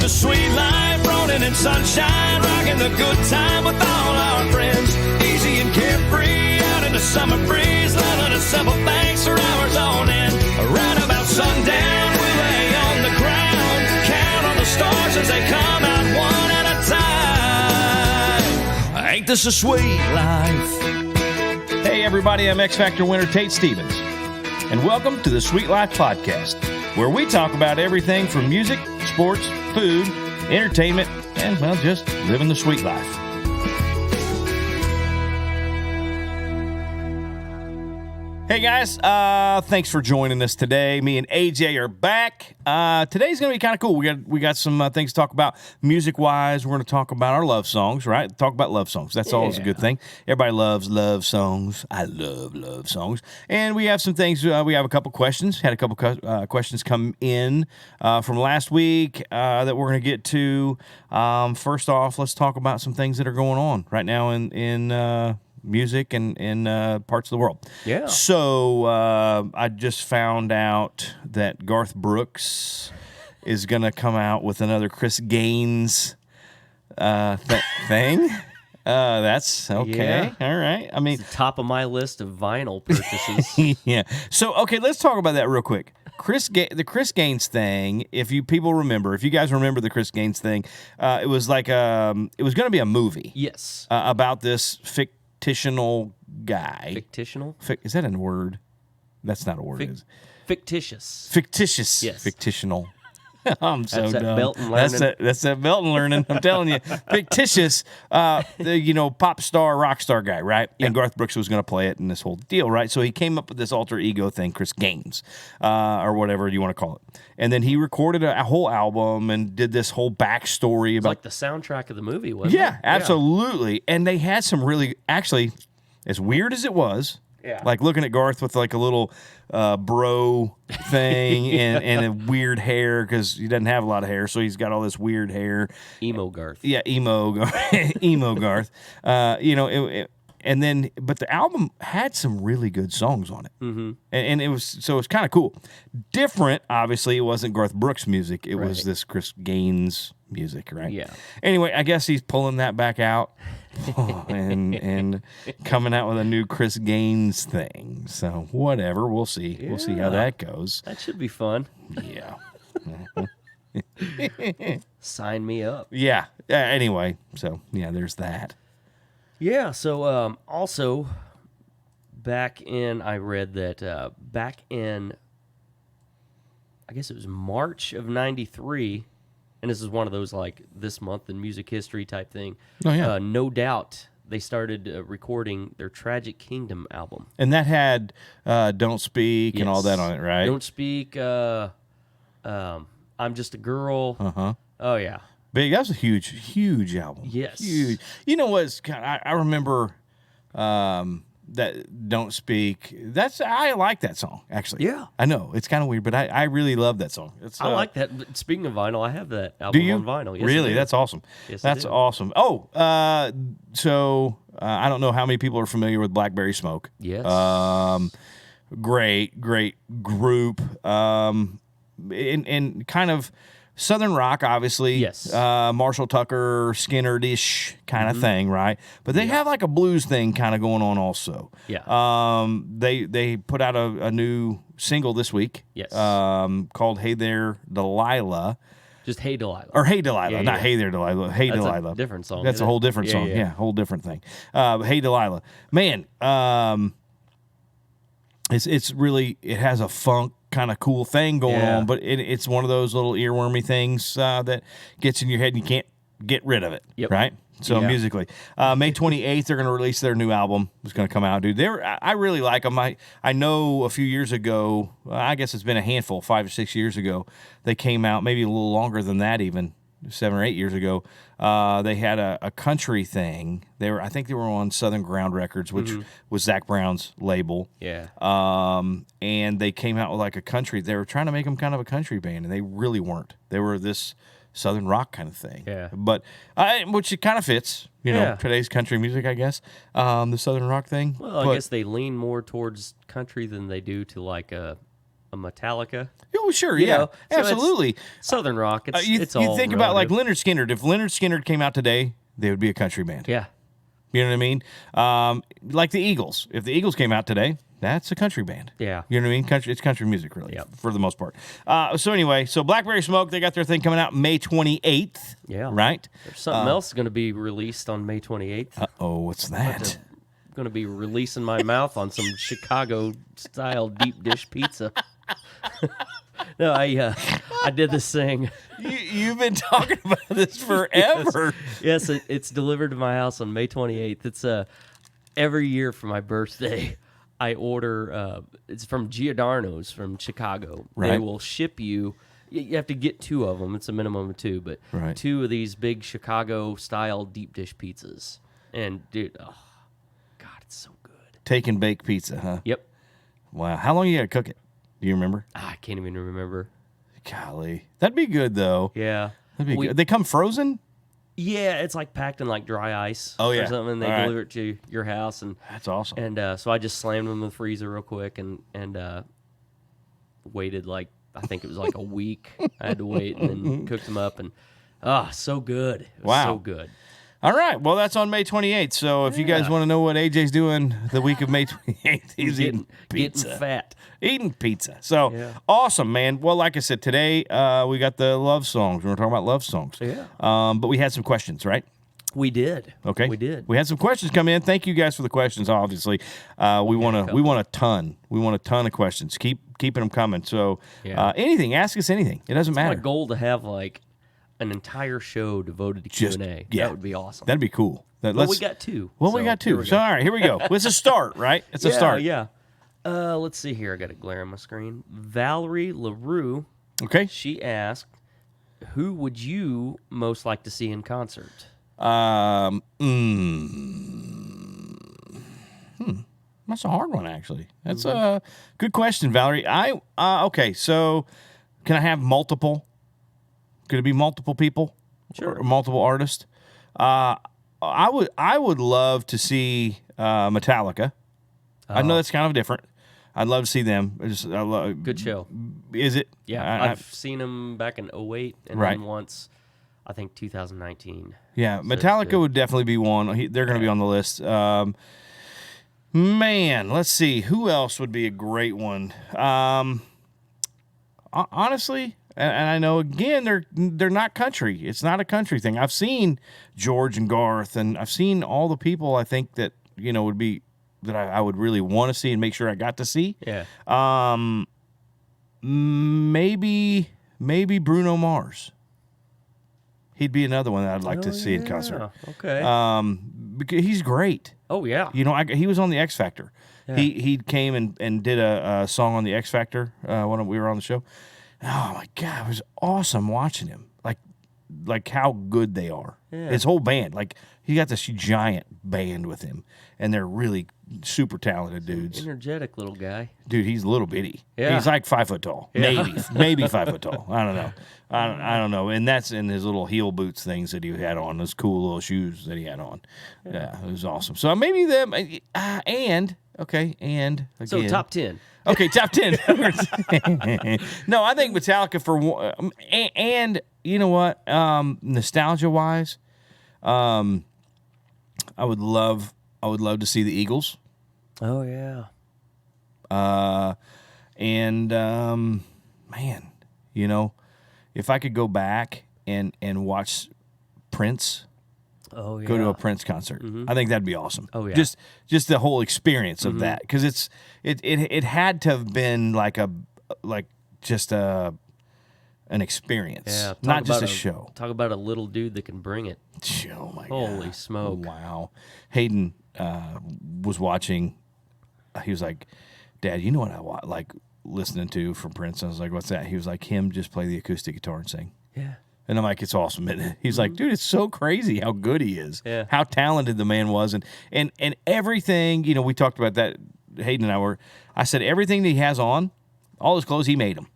the sweet life, rolling in sunshine, rocking the good time with all our friends. Easy and carefree, out in the summer breeze, loving the simple things for hours on end. Right about sundown, we lay on the ground, count on the stars as they come out one at a time. Ain't this a sweet life? Hey everybody, I'm X Factor winner Tate Stevens, and welcome to the Sweet Life Podcast, where we talk about everything from music, sports, food, entertainment, and, well, just living the sweet life. Hey guys, thanks for joining us today. Me and AJ are back. Today's going to be kind of cool. We got some things to talk about music-wise. We're going to talk about our love songs, right? Talk about love songs. That's always a good thing. Everybody loves love songs. I love love songs. And we have some things. We have a couple questions. Had a couple questions come in from last week that we're going to get to. First off, let's talk about some things that are going on right now in music and in parts of the world. Yeah. So I just found out that Garth Brooks is going to come out with another Chris Gaines thing. That's okay. Yeah. All right. I mean, It's the top of my list of vinyl purchases. yeah. So, okay, let's talk about that real quick. The Chris Gaines thing, if you guys remember the Chris Gaines thing, it was like it was going to be a movie. Yes. About this fictional guy. Fictitional? Is that a word? That's not a word. Is it? Fictitious. Fictitious. Yes. Fictional. I'm so That's that dumb. Belton learning. That's that Belton learning. I'm telling you, fictitious. The pop star, rock star guy, right? Yeah. And Garth Brooks was going to play it in this whole deal, right? So he came up with this alter ego thing, Chris Gaines, or whatever you want to call it. And then he recorded a whole album and did this whole backstory It's about like the soundtrack of the movie, wasn't it? Yeah, absolutely. And they had some really, actually, as weird as it was, like looking at Garth with like a little bro thing and a weird hair, because he doesn't have a lot of hair, so he's got all this weird hair. Emo Garth. Yeah, emo Garth. But the album had some really good songs on it. Mm-hmm. And it was kind of cool. Different, obviously, it wasn't Garth Brooks music. It was this Chris Gaines music, right? Yeah. Anyway, I guess he's pulling that back out and coming out with a new Chris Gaines thing. So whatever, we'll see. Yeah. We'll see how that goes. That should be fun. Yeah. Sign me up. Yeah. Anyway, so yeah, there's that. Yeah, so also, I read that back in, I guess it was March of 93, and this is one of those like this month in music history type thing. Oh, yeah. No Doubt, they started recording their Tragic Kingdom album. And that had Don't Speak and all that on it, right? Don't Speak, I'm Just a Girl. Uh-huh. Oh, yeah. Big. That was a huge album. Yes. Huge. You know what's kind of, I remember that Don't Speak. I like that song, actually. Yeah. I know. It's kind of weird, but I really love that song. I like that. But speaking of vinyl, I have that album do you? on vinyl. Yes, really? I do. That's awesome. Yes, I That's do. awesome. Oh, so I don't know how many people are familiar with Blackberry Smoke. Yes. Great group. And kind of Southern rock, obviously. Yes. Marshall Tucker, Skinner-ish kind of thing, right? But they have like a blues thing kind of going on also. Yeah. They put out a new single this week. Yes. Called Hey There, Delilah. Just Hey Delilah. Or Hey Delilah, Yeah, not yeah. Hey There, Delilah. Hey That's Delilah. a different song. That's isn't a whole it? different song. Yeah. Yeah, whole different thing. Hey Delilah. Man, it's really, it has a funk kind of cool thing going on, but it's one of those little earwormy things that gets in your head and you can't get rid of it. Yep. Right? So Yeah. musically, May 28th, they're going to release their new album. It's going to come out, dude. I really like them. I know a few years ago, I guess it's been a handful, 5 or 6 years ago, they came out, maybe a little longer than that even, 7 or 8 years ago. They had a country thing. I think they were on Southern Ground Records, which was Zach Brown's label. Yeah. And they came out with like a country. They were trying to make them kind of a country band, and they really weren't. They were this Southern rock kind of thing. Yeah. But which it kind of fits, today's country music, I guess. The Southern rock thing. Well, I guess they lean more towards country than they do to like a a Metallica. Oh, sure, You yeah, know, so it's absolutely. Southern rock. It's You all think about like relative. Leonard Skinner. If Leonard Skinner came out today, they would be a country band. Yeah. You know what I mean? Like the Eagles. If the Eagles came out today, that's a country band. Yeah. You know what I mean? Country. It's country music, really, Yep. for the most part. So anyway, so Blackberry Smoke, they got their thing coming out May 28th. Yeah. Right? There's something else going to be released on May 28th. Oh, what's that? Going to be releasing my mouth on some Chicago-style deep dish pizza. No, I did this thing. You've been talking about this forever. Yes, it's delivered to my house on May 28th. It's every year for my birthday. I order. It's from Giordano's from Chicago. They Right. will ship you. You have to get 2 of them. It's a minimum of 2, but Right. 2 of these big Chicago-style deep dish pizzas. And dude, oh, God, it's so good. Take and bake pizza, huh? Yep. Wow. How long you got to cook it? Do you remember? I can't even remember. Golly. That'd be good, though. Yeah. That'd be good. They come frozen? Yeah, it's like packed in like dry ice Oh, yeah. or something. And they All right. deliver it to your house, and That's awesome. so I just slammed them in the freezer real quick and waited like I think it was like a week. I had to wait and then cooked them up and so good. It was Wow. so good. All right. Well, that's on May 28th. So if you guys want to know what AJ's doing the week of May 28th, he's eating pizza. Getting fat. Eating pizza. So Yeah. awesome, man. Well, like I said, today we got the love songs. We're talking about love songs. Yeah. But we had some questions, right? We did. Okay. We did. We had some questions come in. Thank you guys for the questions. Obviously, we want a ton. We want a ton of questions. Keeping them coming. So Yeah. anything, ask us anything. It doesn't My matter. goal to have like an entire show devoted to Just- Q&A. yeah. That would be awesome. That'd be cool. But we got 2. Well, so we got here 2. we So go. all right, here we go. Well, it's a start, right? It's a start. Yeah. Let's see here. I got a glare on my screen. Valerie LaRue, Okay. she asked, who would you most like to see in concert? That's a hard one, actually. That's a good question, Valerie. Okay. So, can I have multiple? Could it be multiple people? Sure. Or multiple artists. I would love to see Metallica. I know that's kind of different. I'd love to see them. Good show. Is it? Yeah, I- I've seen them back in 2008 and Right. then once, I think 2019. Yeah, it's Metallica good. would definitely be one. They're going to be on the list. Man, let's see. Who else would be a great one? Honestly, and I know, again, they're not country. It's not a country thing. I've seen George and Garth, and I've seen all the people I think that, would be, that I would really want to see and make sure I got to see. Yeah. Maybe Bruno Mars. He'd be another one that I'd like to see in concert. Okay. Because he's great. Oh, yeah. He was on the X Factor. Yeah. He came and did a song on the X Factor when we were on the show. Oh my God, it was awesome watching him. Like how good they are. Yeah. His whole band. Like he got this giant band with him, and they're really super talented dudes. Energetic little guy. Dude, he's a little bitty. Yeah. He's like 5 foot tall. Yeah. Maybe 5 foot tall. I don't know. I don't know. And that's in his little heel boots things that he had on, those cool little shoes that he had on. Yeah, it was awesome. So maybe them, and again. So top 10. Okay, top 10. No, I think Metallica for one, and you know what? Nostalgia-wise, I would love to see the Eagles. Oh, yeah. Man, if I could go back and watch Prince, Oh, yeah. go to a Prince concert, I think that'd be awesome. Oh, yeah. Just the whole experience of that, because it had to have been an experience, Yeah, talk not just about a show. Talk about a little dude that can bring it. Oh my Holy God. smoke. Wow. Hayden was watching. He was like, Dad, you know what I like listening to from Prince? I was like, what's that? He was like, him just play the acoustic guitar and sing. Yeah. And I'm like, it's awesome, isn't it? He's like, dude, it's so crazy how good he is, Yeah. how talented the man was. And everything, we talked about that, Hayden and I said, everything that he has on, all his clothes, he made them.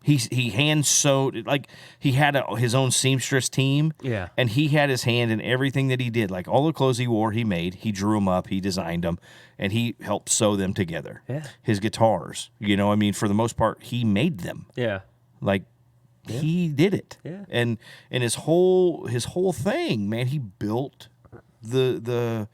He hand sewed, like he had his own seamstress team. Yeah. And he had his hand in everything that he did. Like all the clothes he wore, he made. He drew them up, he designed them, and he helped sew them together. Yeah. His guitars, I mean, for the most part, he made them. Yeah. Like he did it. Yeah. And his whole thing, man, he built the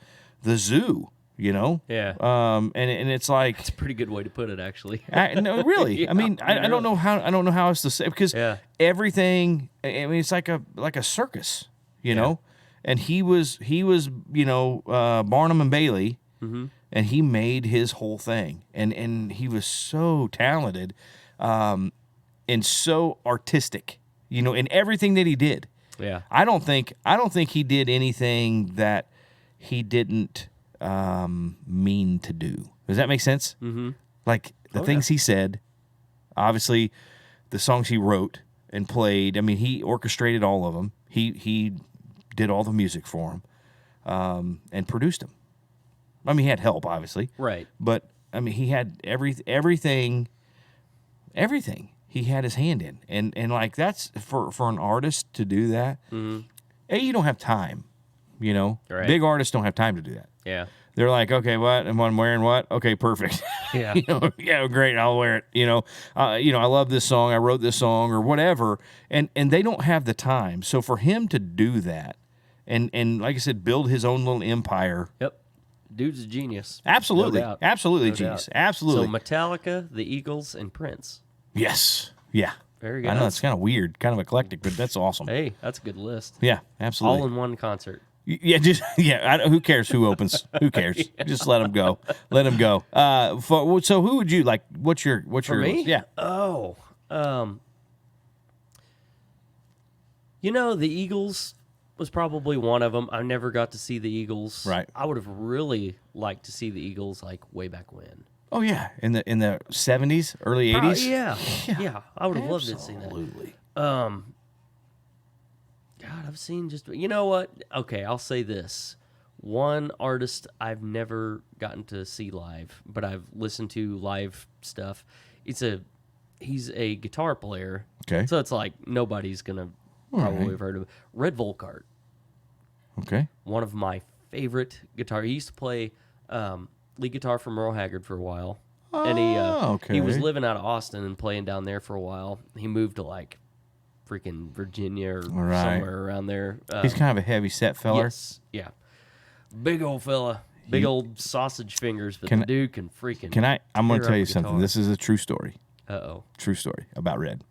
zoo. Yeah. And it's like It's a pretty good way to put it, actually. no, really. Yeah, I mean, I don't know how else to say, because everything. I mean, it's like a circus, know. And he was Barnum and Bailey, and he made his whole thing, and he was so talented, and so artistic, in everything that he did. Yeah. I don't think he did anything that he didn't mean to do. Does that make sense? Mm-hmm. Like the things he said, obviously, the songs he wrote and played. I mean, he orchestrated all of them. He did all the music for them, and produced them. I mean, he had help, obviously, Right. but I mean, he had everything. He had his hand in, and like that's for an artist to do that. Mm-hmm. A, you don't have time. Right. Big artists don't have time to do that. Yeah. They're like, okay, what? Am I wearing what? Okay, perfect. Yeah. Yeah, great. I'll wear it. I love this song. I wrote this song or whatever, and they don't have the time. So for him to do that, and like I said, build his own little empire. Yep. Dude's a genius. Absolutely, No doubt. absolutely, No genius, doubt. absolutely. So Metallica, the Eagles, and Prince. Yes, yeah. Very good. I know it's kind of weird, kind of eclectic, but that's awesome. Hey, that's a good list. Yeah, absolutely. All in one concert. Yeah, who cares who opens? Who cares? Just let them go. Let them go. So who would you like? What's your For me? list? Yeah. Oh, the Eagles was probably one of them. I never got to see the Eagles. Right. I would have really liked to see the Eagles like way back when. Oh yeah, in the 70s, early 80s. Yeah. I would have loved to see that. Absolutely. God, I've seen just. You know what? Okay, I'll say this. One artist I've never gotten to see live, but I've listened to live stuff. He's a guitar player. Okay. So it's like nobody's gonna probably have heard of him. Red Volkart. Okay. One of my favorite guitar. He used to play lead guitar for Merle Haggard for a while, and he was living out of Austin and playing down there for a while. He moved to like freaking Virginia or somewhere around there. He's kind of a heavy set feller. Yes, yeah, big old fella, big old sausage fingers, but the dude can freaking. I'm going to tear tell you up a something. guitar. This is a true story. Uh-oh. True story about Red.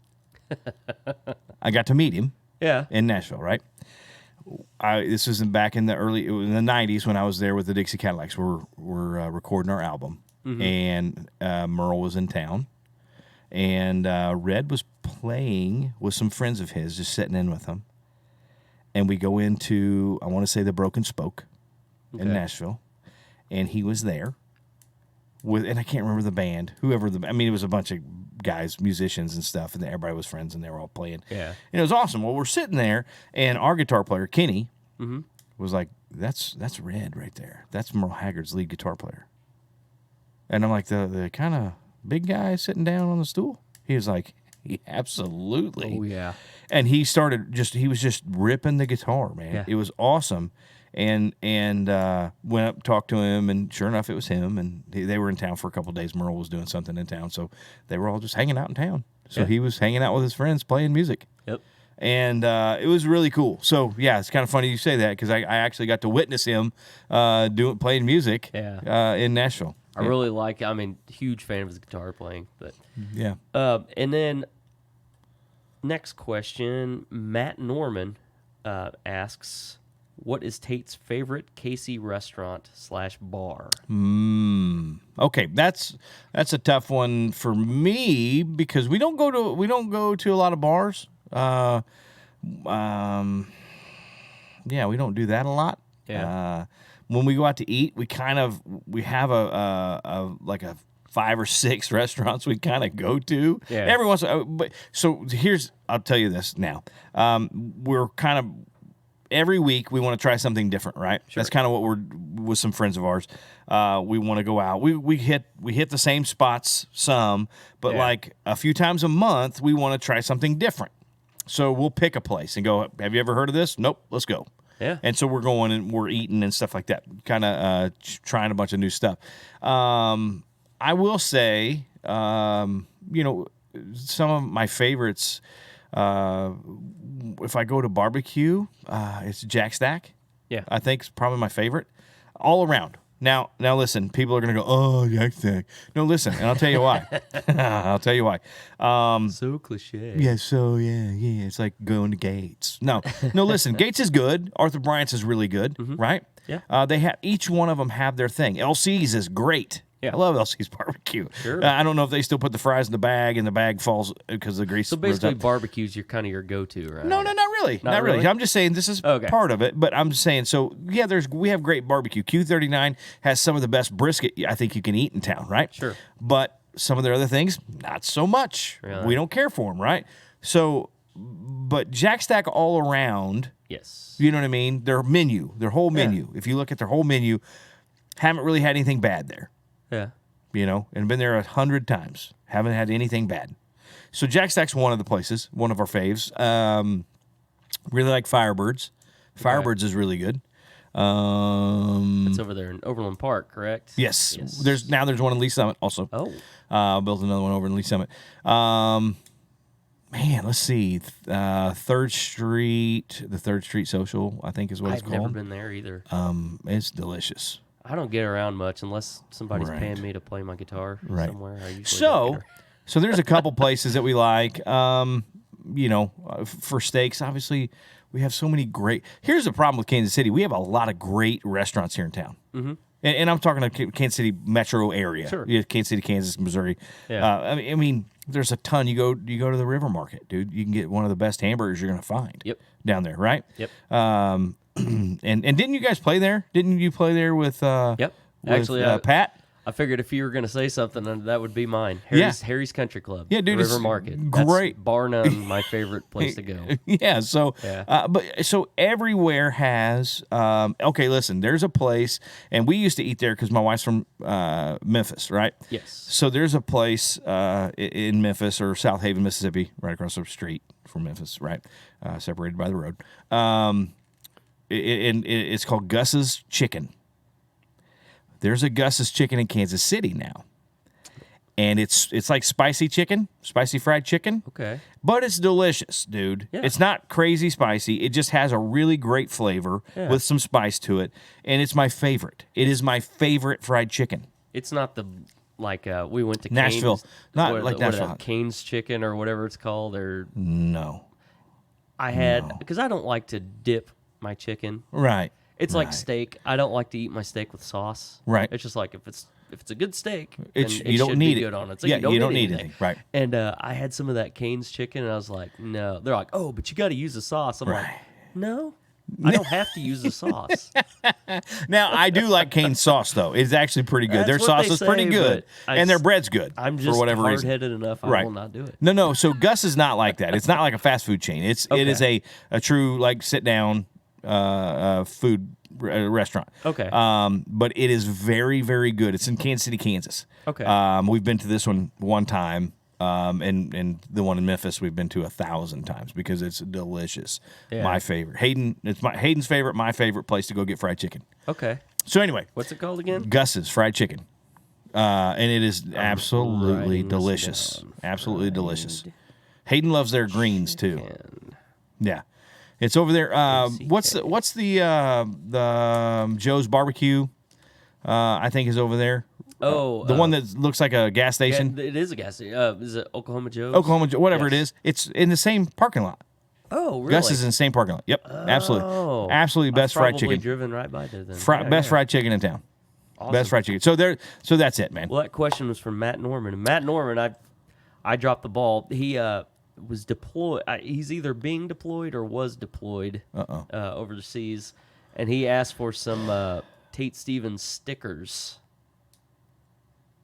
I got to meet him Yeah. in Nashville, right? This was back in it was in the 90s when I was there with the Dixie Cadillacs. We're recording our album, and Merle was in town, and Red was playing with some friends of his, just sitting in with them. And we go into, I want to say, the Broken Spoke in Nashville, and he was there and I can't remember the band, it was a bunch of guys, musicians and stuff, and everybody was friends, and they were all playing. Yeah. And it was awesome. Well, we're sitting there, and our guitar player, Kenny, was like, that's Red right there. That's Merle Haggard's lead guitar player. And I'm like, the kind of big guy sitting down on the stool? He was like, yeah, absolutely. Oh, yeah. And he was just ripping the guitar, man. Yeah. It was awesome. And went up, talked to him, and sure enough, it was him. And they were in town for a couple of days. Merle was doing something in town, so they were all just hanging out in town. So he was hanging out with his friends, playing music. Yep. And it was really cool. So yeah, it's kind of funny you say that, because I actually got to witness him playing music in Nashville. Huge fan of his guitar playing. But Yeah. and then next question, Matt Norman asks, what is Tate's favorite Casey restaurant / bar? Okay, that's a tough one for me, because we don't go to a lot of bars. Yeah, we don't do that a lot. Yeah. When we go out to eat, we have a 5 or 6 restaurants we kind of go to. Yeah. Every once in a while. But so I'll tell you this now. We're kind of every week we want to try something different, right? Sure. That's kind of what with some friends of ours. We want to go out. We hit the same spots some, but like a few times a month, we want to try something different. So we'll pick a place and go, have you ever heard of this? Nope, let's go. Yeah. And so we're going and we're eating and stuff like that, kind of trying a bunch of new stuff. I will say, you know, some of my favorites, if I go to barbecue, it's Jack Stack. Yeah. I think it's probably my favorite all around. Now listen, people are going to go, oh, Jack Stack. No, listen, and I'll tell you why. I'll tell you why. So cliche. Yeah, it's like going to Gates. No, listen, Gates is good. Arthur Bryant's is really good, right? Yeah. They have, each one of them have their thing. LC's is great. Yeah. I love LC's barbecue. Sure. I don't know if they still put the fries in the bag and the bag falls because the grease. So basically, barbecue's kind of your go-to, right? No, not really. Not really. I'm just saying this is part of it, but I'm just saying, so yeah, we have great barbecue. Q39 has some of the best brisket I think you can eat in town, right? Sure. But some of their other things, not so much. Really? We don't care for them, right? So, but Jack Stack all around, Yes. you know what I mean? Their whole menu, if you look at their whole menu, haven't really had anything bad there. Yeah. You know, and been there 100 times. Haven't had anything bad. So Jack Stack's one of the places, one of our faves. Really like Firebirds. Firebirds is really good. It's over there in Overland Park, correct? Yes. There's one in Lee Summit also. Oh. Built another one over in Lee Summit. Man, let's see. 3rd Street, the 3rd Street Social, I think is what it's called. I've never been there either. It's delicious. I don't get around much unless somebody's paying me to play my guitar somewhere. I usually don't get So there's a couple places that we like. You know, for steaks, obviously, we have so many great. Here's the problem with Kansas City: we have a lot of great restaurants here in town. Mm-hmm. And I'm talking to Kansas City metro area. Sure. Yeah, Kansas City, Kansas, Missouri. Yeah. I mean, there's a ton. You go to the River Market, dude. You can get one of the best hamburgers you're gonna find. Yep. Down there, right? Yep. And didn't you guys play there? Didn't you play there with Yep. with, Actually, Pat? I figured if you were going to say something, that would be mine. Harry's Country Club. Yeah, dude, River it's Market. great. That's bar none my favorite place to go. Yeah, so Yeah. but so everywhere has okay, listen, there's a place, and we used to eat there because my wife's from Memphis, right? Yes. So there's a place in Memphis or South Haven, Mississippi, right across the street from Memphis, right? Separated by the road. It's called Gus's Chicken. There's a Gus's Chicken in Kansas City now. And it's like spicy fried chicken. Okay. But it's delicious, dude. Yeah. It's not crazy spicy. It just has a really great flavor with some spice to it. And it's my favorite. It is my favorite fried chicken. It's not the, like, we went to Nashville. Cane's, Not like Nashville. Cane's Chicken or whatever it's called. Or No. I had, because I don't like to dip my chicken. Right. It's like steak. I don't like to eat my steak with sauce. Right. It's just like if it's a good steak, It's, then it you don't should need be it. good on it. So yeah, you don't need anything. Right. And I had some of that Cane's chicken, and I was like, no. They're like, oh, but you got to use the sauce. I'm like, no, I don't have to use the sauce. Now, I do like Cane's sauce, though. It's actually pretty good. That's Their what sauce they is pretty say, good, but and their bread's good I'm just for whatever reason. hard-headed enough. I will not do it. No. So Gus is not like that. It's not like a fast food chain. It is a true like sit down food restaurant. Okay. But it is very, very good. It's in Kansas City, Kansas. Okay. We've been to this one time. And the one in Memphis we've been to 1,000 times because it's delicious. Yeah. My favorite. Hayden's favorite, my favorite place to go get fried chicken. Okay. So anyway, What's it called again? Gus's fried chicken. And it is absolutely writing this delicious. down. Absolutely delicious. Hayden loves their greens too. Yeah. It's over there. What's the Joe's Barbecue? I think is over there. Oh, the one that looks like a gas station. Yeah, it is a gas station. Is it Oklahoma Joe's? Oklahoma, whatever it Yes. is. It's in the same parking lot. Oh, really? Gus is in the same parking lot. Yep, absolutely, absolutely best I've fried chicken. Driven right by there then. Best fried chicken in town. Awesome. Best fried chicken. So that's it, man. Well, that question was from Matt Norman. And Matt Norman, I dropped the ball. He was deployed. He's either being deployed or was deployed overseas, and he asked for some Tate Stevens stickers.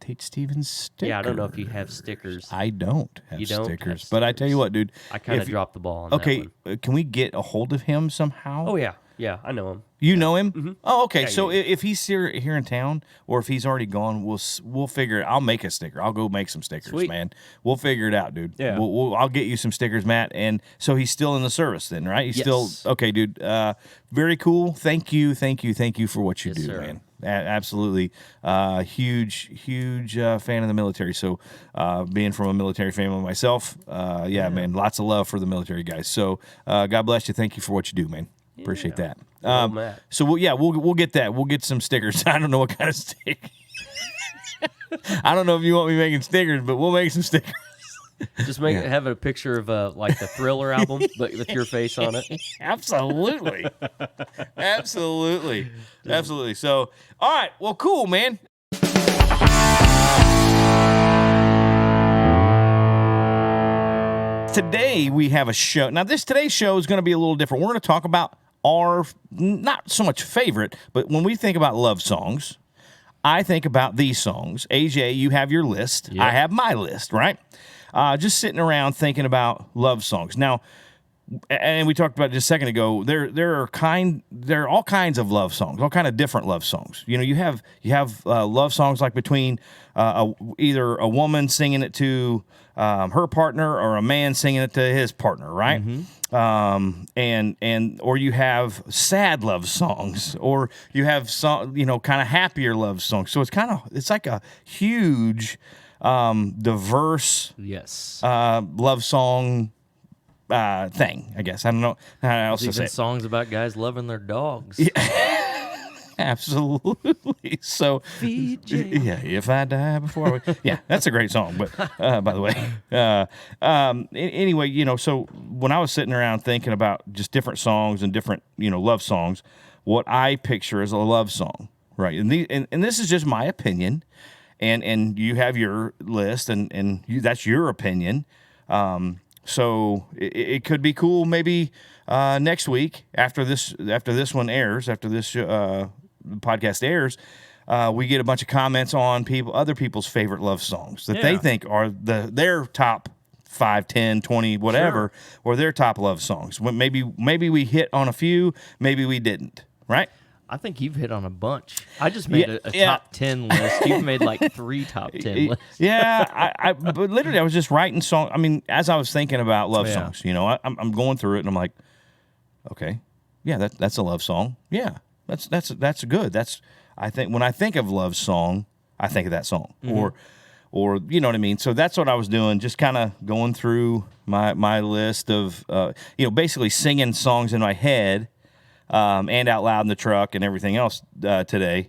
Tate Stevens stickers. Yeah, I don't know if you have stickers. I don't have You don't stickers, have but I tell you what, dude. I kind of dropped the ball on Okay, that one. can we get a hold of him somehow? Oh, yeah. Yeah, I know him. You know him? Mm-hmm. Oh, okay. Yeah, So yeah. if he's here in town, or if he's already gone, we'll figure it. I'll make a sticker. I'll go make some stickers, Sweet. man. We'll figure it out, dude. Yeah. I'll get you some stickers, Matt. And so he's still in the service, then, right? He's still Yes. okay, dude. Very cool. Thank you for what you Yes, do, sir. man. Absolutely, huge fan of the military. So, being from a military family myself, man, lots of love for the military guys. So, God bless you. Thank you for what you do, man. Appreciate that. Well, Matt. So we'll get that. We'll get some stickers. I don't know what kind of stickers. I don't know if you want me making stickers, but we'll make some stickers. Just have a picture of like the Thriller album, but with your face on it. Absolutely. Absolutely. So, all right. Well, cool, man. Today we have a show. Now, today's show is going to be a little different. We're going to talk about our, not so much favorite, but when we think about love songs, I think about these songs. AJ, you have your list. Yep. I have my list, right? Just sitting around thinking about love songs. Now, and we talked about it just a second ago. There are all kinds of love songs, all kind of different love songs. You know, you have love songs like between either a woman singing it to her partner or a man singing it to his partner, right? Mm-hmm. Or you have sad love songs, or you have kind of happier love songs. So it's like a huge, diverse, Yes. love song thing, I guess. I don't know how else to There's say even it. songs about guys loving their dogs. Absolutely. So, VJ. yeah, if I die before yeah, that's a great song. But by the way, anyway, so when I was sitting around thinking about just different songs and different, love songs, what I picture is a love song, right? And this is just my opinion, and you have your list, and that's your opinion. So it could be cool maybe next week after this one airs, after this podcast airs, we get a bunch of comments on other people's favorite love songs that they think are their top 5, 10, 20, whatever, or their top love songs. Maybe we hit on a few, maybe we didn't, right? I think you've hit on a bunch. I just made a top 10 list. You've made like 3 top 10 lists. Yeah, but literally I was just writing songs. I mean, as I was thinking about love songs, I'm going through it and I'm like, okay, yeah, that's a love song. Yeah, that's good. I think when I think of love song, I think of that song, or you know what I mean. So that's what I was doing, just kind of going through my list of basically singing songs in my head. And out loud in the truck and everything else today,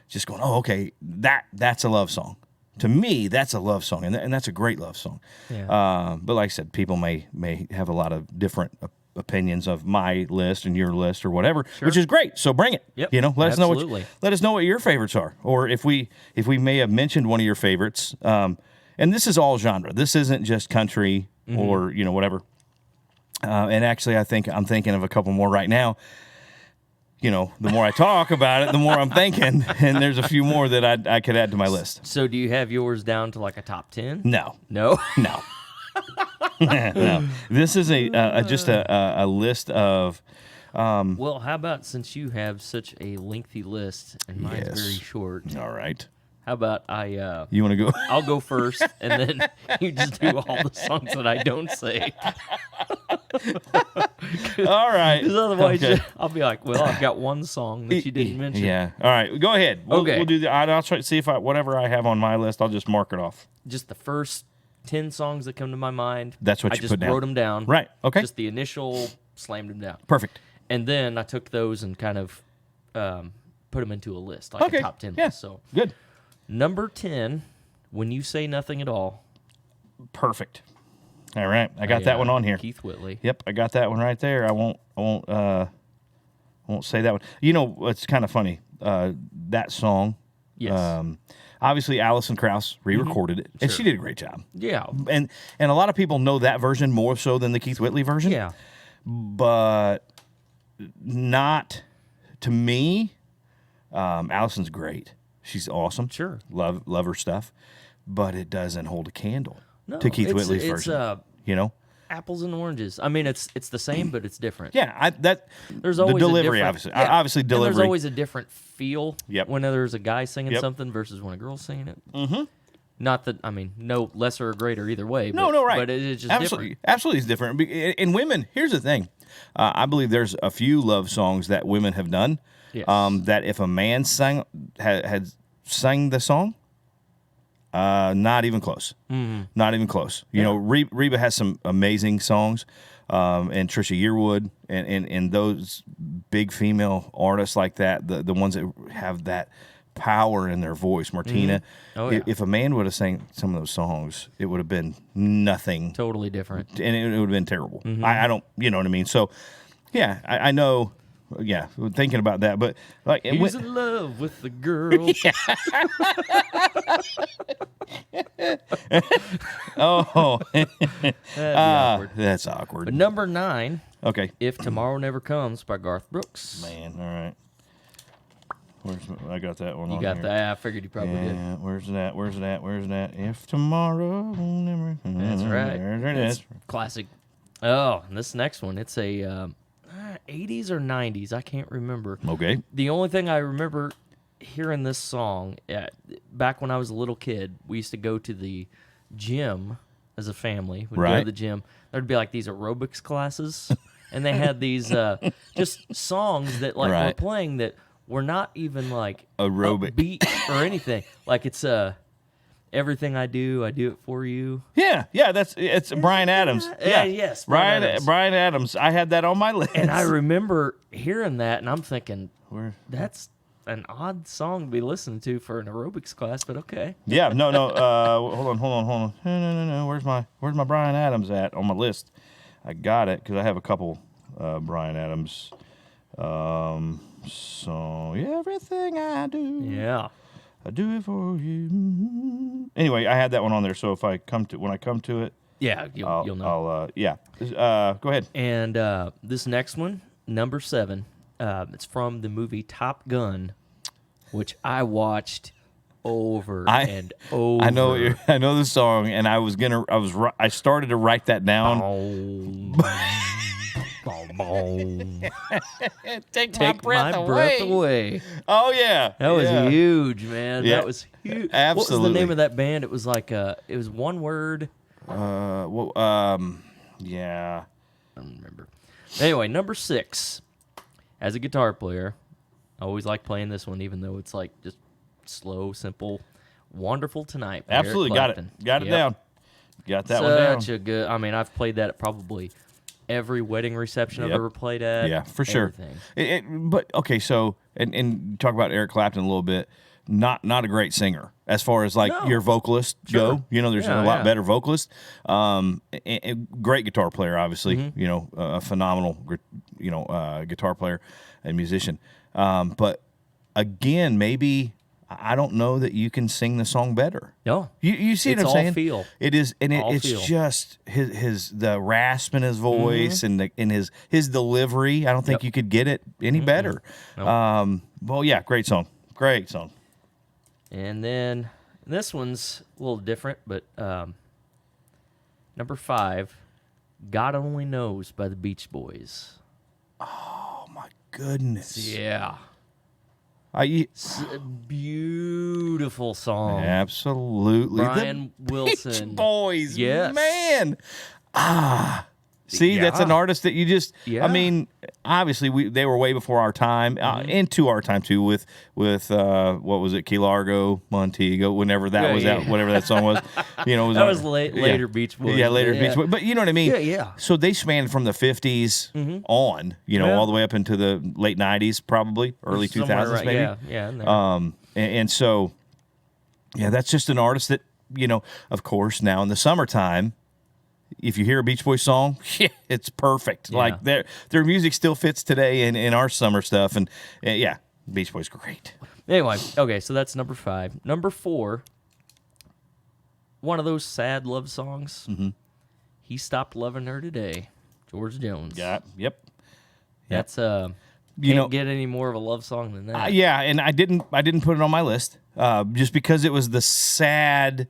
just going, oh, okay, that's a love song. To me, that's a love song, and that's a great love song. Yeah. But like I said, people may have a lot of different opinions of my list and your list or whatever, which is great. So bring it. Yep. Let Absolutely. us know what your favorites are, or if we may have mentioned one of your favorites. And this is all genre. This isn't just country or whatever. And actually, I'm thinking of a couple more right now. The more I talk about it, the more I'm thinking, and there's a few more that I could add to my list. So do you have yours down to like a top 10? No. No? No. No. This is just a list of. Well, how about since you have such a lengthy list and mine's very short, All right. how about You want to go? I'll go first, and then you just do all the songs that I don't say. All right. Because otherwise, Okay. I'll be like, well, I've got one song that you didn't mention. Yeah. All right. Go ahead. Okay. We'll do the. I'll try to see if whatever I have on my list, I'll just mark it off. Just the first 10 songs that come to my mind. That's what I you just put down. wrote them down. Right. Okay. Just the initial, slammed them down. Perfect. And then I took those and kind of put them into a list, like a top 10 Yeah. list. So Good. number 10, When You Say Nothing at All. Perfect. All right. I got that one on here. Keith Whitley. Yep, I got that one right there. I won't say that one. It's kind of funny. That song. Yes. Obviously, Alison Krauss re-recorded it, and she did a great job. Yeah. And a lot of people know that version more so than the Keith Whitley version. Yeah. But not to me. Alison's great. She's awesome. Sure. Love her stuff, but it doesn't hold a candle No, to Keith it's- Whitley's it's, version. apples and oranges. I mean, it's the same, but it's different. Yeah, There's always the delivery, a obviously. yeah. Obviously, delivery. And there's always a different feel Yep. when there's a guy singing Yep. something versus when a girl's singing it. Mm-hmm. Not that, I mean, no lesser or greater either way. No, but, right. But it's just absolutely, different. absolutely, it's different. In women, here's the thing: I believe there's a few love songs that women have done. Yes. That if a man had sang the song, not even close. Mm-hmm. Not even close. You know, Reba has some amazing songs, and Trisha Yearwood, and those big female artists like that, the ones that have that power in their voice. Martina. Mm-hmm. Oh, yeah. If a man would have sang some of those songs, it would have been nothing. Totally different. And it would have been terrible. Mm-hmm. I don't, you know what I mean? So, yeah, I know. Yeah, thinking about that, but like He's in love with the girl. Oh, Awkward. that's awkward. But number 9, Okay, If Tomorrow Never Comes by Garth Brooks. man. All right. I got that one. You on got here. that? I figured you probably did. Yeah, where's that? Where's that? Where's that? If tomorrow never. That's right. There it is. Classic. Oh, and this next one, it's a 80s or 90s. I can't remember. Okay. The only thing I remember hearing this song, back when I was a little kid, we used to go to the gym as a family. We'd go Right. to the gym. There'd be like these aerobics classes, and they had these just songs that like were Right. playing that were not even like Aerobic. beat or anything. Like it's Everything I Do It For You. Yeah, it's Bryan Adams. Yeah, yes, Bryan Adams. Bryan Adams. I had that on my list. And I remember hearing that, and I'm thinking, Where- that's an odd song to be listening to for an aerobics class, but okay. Yeah, no. Hold on. No. Where's my Bryan Adams at on my list? I got it because I have a couple Bryan Adams. So everything I do, Yeah. I do it for you. Anyway, I had that one on there. So when I come to it, Yeah, you'll know. Go ahead. And this next one, number 7, it's from the movie Top Gun, which I watched over and over. I know the song, and I started to write that down. Take my breath away. Oh yeah, That was yeah. huge, man. Yeah. That was huge. What was the Absolutely. name of that band? It was like it was one word. Yeah. I don't remember. Anyway, number 6. As a guitar player, I always like playing this one, even though it's like just slow, simple, Wonderful Tonight. By Absolutely, Eric Clapton. got it Yep. down. Got that one down. Such a good. I mean, I've played that at probably every wedding reception I've Yep. ever played at. Yeah, for sure. Everything. But okay, so and talk about Eric Clapton a little bit. Not a great singer as far as like No. your vocalist Sure. go. You know, there's Yeah, a lot yeah. better vocalists. And great guitar player, obviously. Mm-hmm. You know, a phenomenal guitar player and musician. But again, maybe I don't know that you can sing the song better. No. You see It's what I'm all saying? feel. It is, and All it's feel. just the rasp in his voice and his delivery. I don't think Yep. you could get it any better. Nope. Well, yeah, great song. And then this one's a little different, but number 5, God Only Knows by the Beach Boys. Oh my goodness. Yeah. I, It's a beautiful song. absolutely. Brian The Wilson. Beach Boys. Yes. Man. See, that's an Yeah. artist that you just. Yeah. I mean, obviously they were way before our time, into our time too. With what was it, Key Largo, Montego, whenever that Yeah, was yeah. out, whatever that song was. You know, it was That on- was later Beach Boys. Yeah, later yeah. Beach Boys. But you know what I mean? Yeah, yeah. So they spanned from the 50s on, Yeah. all the way up into the late 90s, probably early Somewhere 2000s, right- maybe. Yeah, in there. And so, yeah, that's just an artist that, of course, now in the summertime, if you hear a Beach Boys song, yeah, it's perfect. Yeah. Like their music still fits today in our summer stuff. And yeah, Beach Boys great. Anyway, okay, so that's number 5. Number 4, one of those sad love songs. Mm-hmm. He Stopped Loving Her Today, George Jones. Yep. That's can't get any more of a love song than that. Yeah, and I didn't put it on my list just because it was the sad,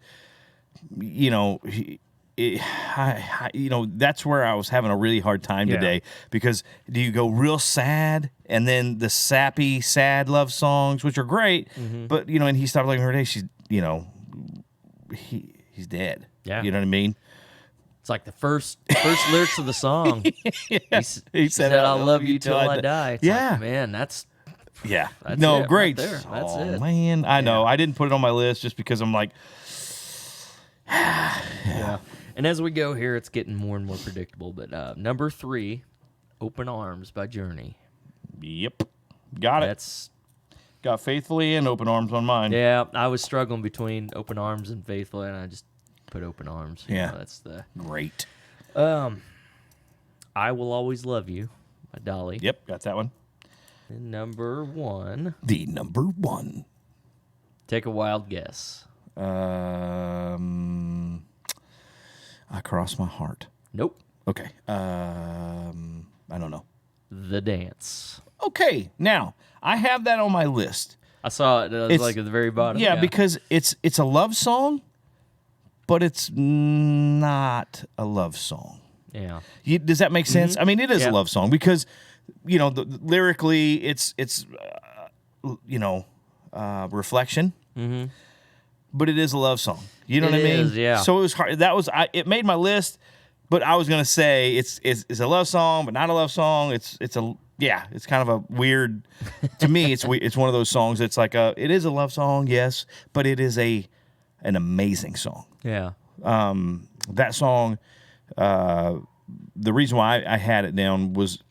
that's where I was having a really hard time today, because do you go real sad and then the sappy, sad love songs, which are great, but, and he stopped loving her today. She's, he's dead. Yeah. You know what I mean? It's like the first lyrics of the song. He said, "I'll love you till I die." It's like, man, that's great. right there. That's it. Man, I know. I didn't put it on my list just because I'm like, yeah. And as we go here, it's getting more and more predictable. But number 3, "Open Arms" by Journey. Yep, got it. That's got "Faithfully" and "Open Arms" on mine. Yeah, I was struggling between "Open Arms" and "Faithfully," and I just put "Open Arms." Yeah, that's the great. "I Will Always Love You" by Dolly. Yep, got that one. And number 1. The number 1. Take a wild guess. I Cross My Heart. Nope. Okay. I don't know. "The Dance." Okay, now I have that on my list. I saw it. It was like at the very bottom. Yeah, because it's a love song, but it's not a love song. Yeah. Does that make sense? I mean, it is a love song because, lyrically, it's reflection. Mm-hmm. But it is a love song. You know what I mean? Is, yeah. So it was hard. It made my list, but I was gonna say it's a love song, but not a love song. It's kind of a weird. To me, it's one of those songs that's like it is a love song, yes, but it is an amazing song. Yeah. That song, the reason why I had it down was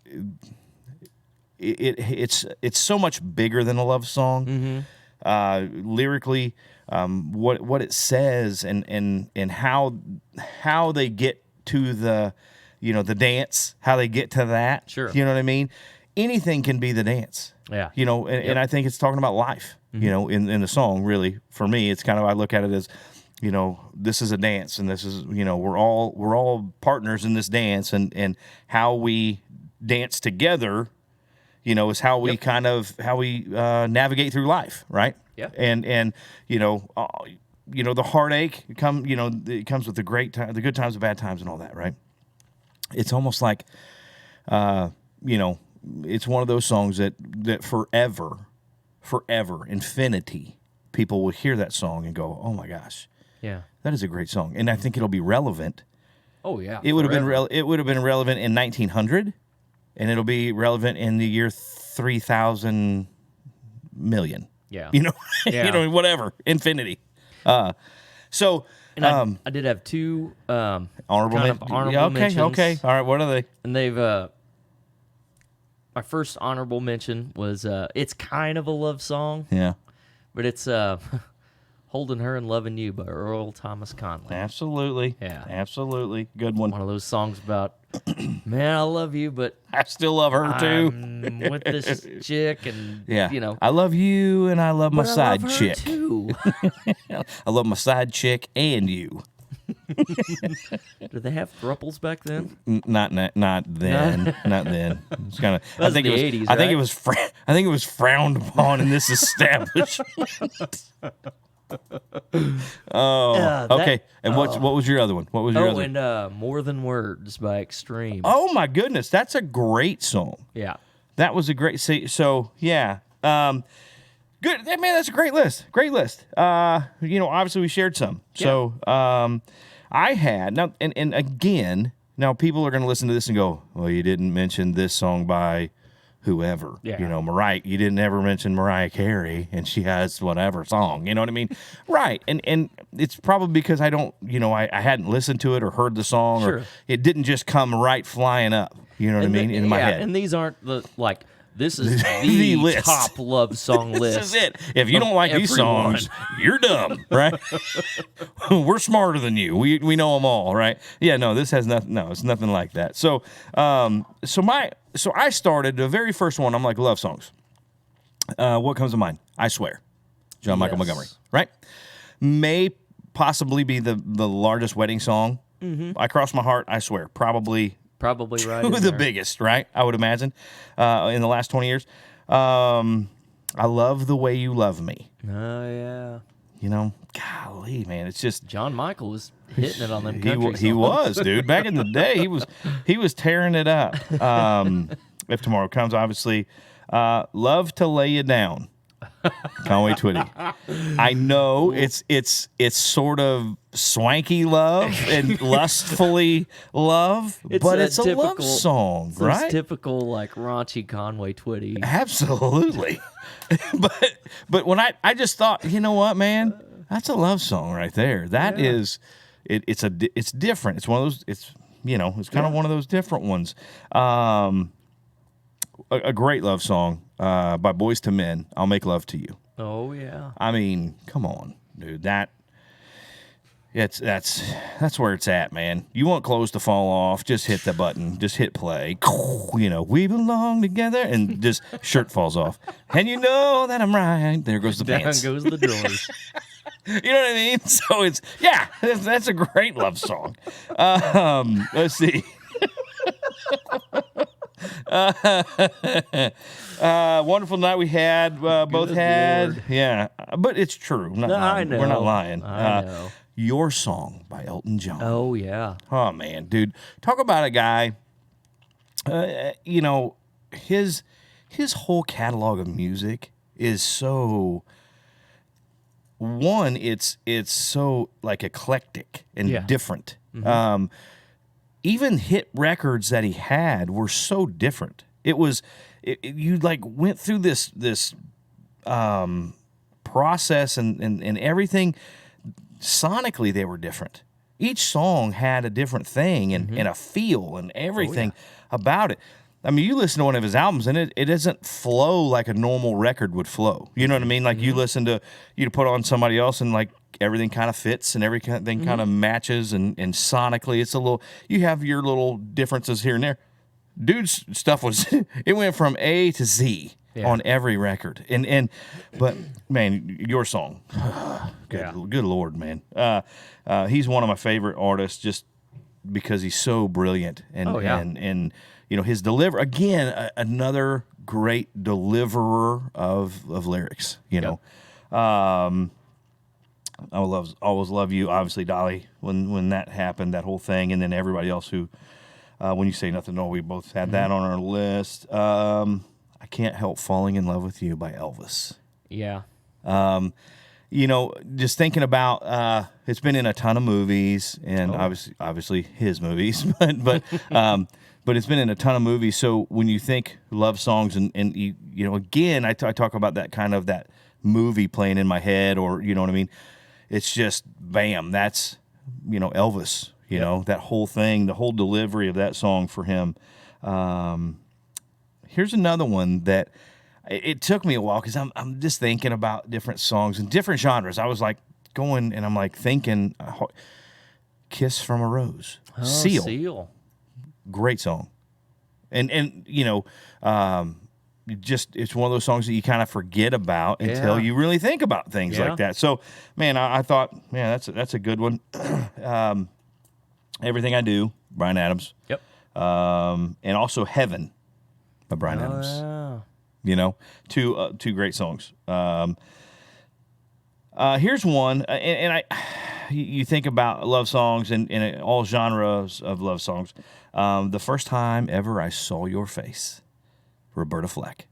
it's so much bigger than a love song. Mm-hmm. Lyrically, what it says and how they get to the the dance, how they get to that. Sure. You know what I mean? Anything can be the dance. Yeah. And I think it's talking about life. Mm-hmm. In the song, really, for me, it's kind of, I look at it as, this is a dance, and this is, we're all partners in this dance, and how we dance together, is how we navigate through life, right? Yeah. And the heartache it comes with the the good times, the bad times, and all that, right? It's almost like, it's one of those songs that forever, infinity, people will hear that song and go, "Oh my gosh, yeah, that is a great song." And I think it'll be relevant. Oh yeah, it would have been relevant in 1900, and it'll be relevant in the year 3,000 million. Yeah, yeah. Whatever, infinity. So. And I did have 2 honorable mentions. Okay. All right, what are they? And they've my first honorable mention was it's kind of a love song. Yeah. But it's "Holding Her and Loving You" by Earl Thomas Conley. Absolutely. Yeah. Absolutely. Good one. One of those songs about, man, I love you, but I still love her too. I'm with this chick, and I love you, and I love my side love her chick too. I love my side chick and you. Did they have thruples back then? Not then. Not then. It's kind of. I think the it was. 80s, I think right? it was. I think it was frowned upon in this establishment. Okay. And what was your other one? What was your other one? And "More Than Words" by Extreme. Oh my goodness, that's a great song. Yeah. That was a great. So yeah. Good, man. That's a great list. Great list. Obviously we shared some. Yeah. So I had now, and again, now people are going to listen to this and go, "Well, you didn't mention this song by whoever." Yeah. Mariah. You didn't ever mention Mariah Carey, and she has whatever song. You know what I mean? Right. And it's probably because I don't. I hadn't listened to it or heard the song, Sure. or it didn't just come right flying up. You know what I mean? In my head. And these aren't this is The the list. top love song list. This is it. If you don't like these everyone. songs, you're dumb, right? We're smarter than you. We know them all, right? Yeah, no, this has nothing. No, it's nothing like that. So, so I started the very first one. I'm like, love songs. What comes to mind? I Swear, John Michael Yes. Montgomery, right? May possibly be the largest wedding song. Mm-hmm. I Cross My Heart, I Swear, probably Right. two in of the there. biggest, right? I would imagine, in the last 20 years. I Love the Way You Love Me. Oh yeah. golly, man, it's just John Michael was hitting it on them country he songs. was, dude. Back in the day, he was tearing it up. If Tomorrow Comes, obviously, Love to Lay You Down. Conway Twitty. I know it's sort of swanky love and lustfully love, but it's a love song, right? It's typical like raunchy Conway Twitty. Absolutely. but when I just thought, you know what, man, that's a love song right there. That is, it's different. It's one of those. It's kind of one of those different ones. A great love song by Boyz II Men, I'll Make Love to You. Oh, yeah. I mean, come on, dude. That's where it's at, man. You want clothes to fall off, just hit the button. Just hit play. We belong together, and just shirt falls off. And you know that I'm right. There goes the pants. Down goes the drawers. You know what I mean? So that's a great love song. Let's see. Wonderful Night we had, both had. Lord. Yeah, but it's true. I know. We're not lying. I know. Your Song by Elton John. Oh, yeah. Oh, man, dude. Talk about a guy, his whole catalog of music is so... One, it's so, like, eclectic and different. Mm-hmm. Even hit records that he had were so different. You like went through this process and everything. Sonically, they were different. Each song had a different thing and a feel and everything about it. I mean, you listen to one of his albums and it doesn't flow like a normal record would flow. You know what I mean? Like you listen to, you put on somebody else and like everything kind of fits and everything kind of matches and sonically it's a little, you have your little differences here and there. Dude's stuff was, it went from A to Z on every record. But man, Your Song, good Lord, man. He's one of my favorite artists just because he's so brilliant and his again, another great deliverer of lyrics, I will always love you, obviously, Dolly, when that happened, that whole thing, and then everybody else who, When You Say Nothing, No, we both had that on our list. I Can't Help Falling in Love with You by Elvis. Yeah. Just thinking about, it's been in a ton of movies, and obviously his movies, but it's been in a ton of movies. So when you think love songs, and again, I talk about that kind of that movie playing in my head, or you know what I mean. It's just bam. That's Elvis. That whole thing, the whole delivery of that song for him. Here's another one that it took me a while because I'm just thinking about different songs and different genres. I was like going and I'm like thinking, "Kiss from a Rose," Seal. Great song, and it's one of those songs that you kind of forget about until you really think about things like that. So, man, I thought, man, that's a good one. Everything I Do, Bryan Adams. Yep. And also Heaven by Bryan Adams. Yeah. Two great songs. Here's one, and you think about love songs and all genres of love songs. The First Time Ever I Saw Your Face, Roberta Flack.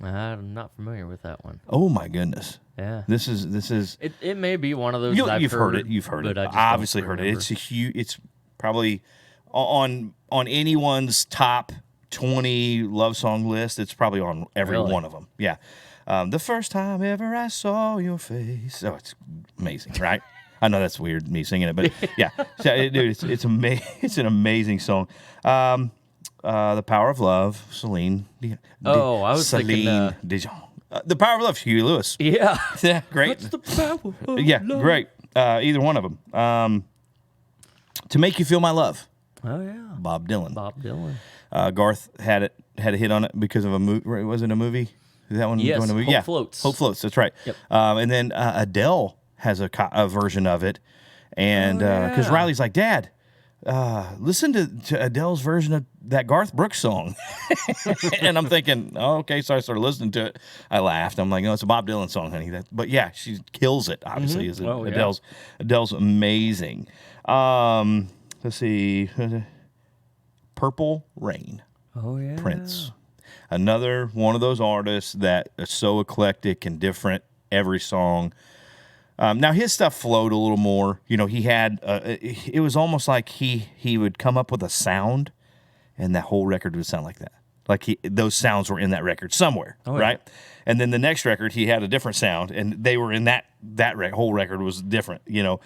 I'm not familiar with that one. Oh my goodness. Yeah. This is. It may be one of those. You've heard it. You've heard it. I obviously heard it. It's a huge. It's probably on anyone's top 20 love song list. It's probably on every one of them. Yeah. The First Time Ever I Saw Your Face. Oh, it's amazing, right? I know that's weird, me singing it, but yeah, dude, it's amazing. It's an amazing song. The Power of Love, Celine. I was thinking Dijon. The Power of Love, Huey Lewis. Yeah, yeah, great. That's the power of love. Great. Either one of them. To Make You Feel My Love. Oh yeah, Bob Dylan. Garth had a hit on it because of a movie. Was it a movie? Is that one? Yes. Hope Floats. Hope Floats. That's right. Yep. And then Adele has a version of it, and because Riley's like, Dad, listen to Adele's version of that Garth Brooks song. And I'm thinking, oh, okay, so I started listening to it. I laughed. I'm like, no, it's a Bob Dylan song, honey. But yeah, she kills it, obviously. Adele's amazing. Let's see. Purple Rain. Oh, yeah. Prince. Another one of those artists that is so eclectic and different every song. Now his stuff flowed a little more. You know, he had it was almost like he would come up with a sound, and that whole record would sound like that. Like those sounds were in that record somewhere, right? And then the next record he had a different sound, and they were in that whole record was different. You know,